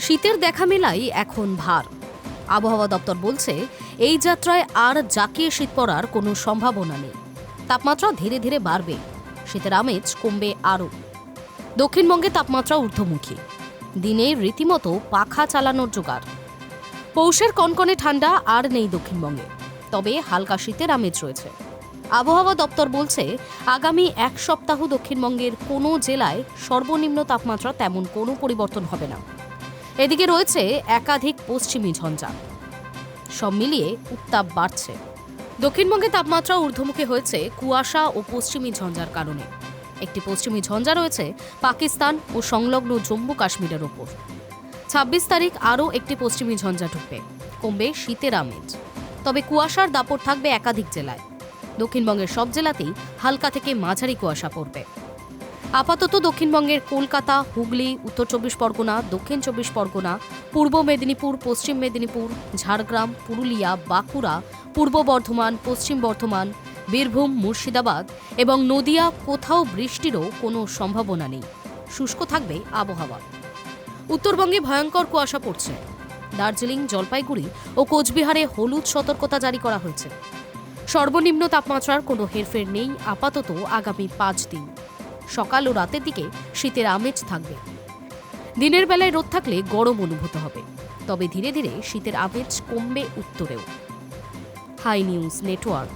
শীতের দেখা মেলাই এখন ভার। আবহাওয়া দপ্তর বলছে এই যাত্রায় আর জাঁকিয়ে শীত পড়ার কোনো সম্ভাবনা নেই। তাপমাত্রা ধীরে ধীরে বাড়বে, শীতের আমেজ কমবে আরও। দক্ষিণবঙ্গে তাপমাত্রা ঊর্ধ্বমুখী, দিনে রীতিমতো পাখা চালানোর জোগাড়। পৌষের কনকনে ঠান্ডা আর নেই দক্ষিণবঙ্গে, তবে হালকা শীতের আমেজ রয়েছে। আবহাওয়া দপ্তর বলছে আগামী এক সপ্তাহ দক্ষিণবঙ্গের কোনো জেলায় সর্বনিম্ন তাপমাত্রা তেমন কোনো পরিবর্তন হবে না। এদিকে রয়েছে একাধিক পশ্চিমী ঝঞ্ঝা, সব মিলিয়ে উত্তাপ বাড়ছে। দক্ষিণবঙ্গে তাপমাত্রা ঊর্ধ্বমুখী হয়েছে কুয়াশা ও পশ্চিমী ঝঞ্ঝার কারণে। একটি পশ্চিমী ঝঞ্ঝা রয়েছে পাকিস্তান ও সংলগ্ন জম্মু কাশ্মীরের ওপর। ২৬ তারিখ আরও একটি পশ্চিমী ঝঞ্ঝা ঢুকবে, কমবে শীতের আমেজ। তবে কুয়াশার দাপট থাকবে একাধিক জেলায়। দক্ষিণবঙ্গের সব জেলাতেই হালকা থেকে মাঝারি কুয়াশা পড়বে। আপাতত দক্ষিণবঙ্গের কলকাতা, হুগলি, উত্তর ২৪ পরগনা, দক্ষিণ ২৪ পরগনা, পূর্ব মেদিনীপুর, পশ্চিম মেদিনীপুর, ঝাড়গ্রাম, পুরুলিয়া, বাঁকুড়া, পূর্ব বর্ধমান, পশ্চিম বর্ধমান, বীরভূম, মুর্শিদাবাদ এবং নদিয়া কোথাও বৃষ্টিরও কোনো সম্ভাবনা নেই। শুষ্ক থাকবে আবহাওয়া। উত্তরবঙ্গে ভয়ঙ্কর কুয়াশা পড়ছে। দার্জিলিং, জলপাইগুড়ি ও কোচবিহারে হলুদ সতর্কতা জারি করা হয়েছে। সর্বনিম্ন তাপমাত্রার কোনো হেরফের নেই আপাতত আগামী ৫ দিন। সকাল ও রাতের দিকে শীতের আমেজ থাকবে। দিনের বেলায় রোদ থাকলে গরম অনুভূত হবে, তবে ধীরে ধীরে শীতের আমেজ কমবে উত্তরেও। High news network.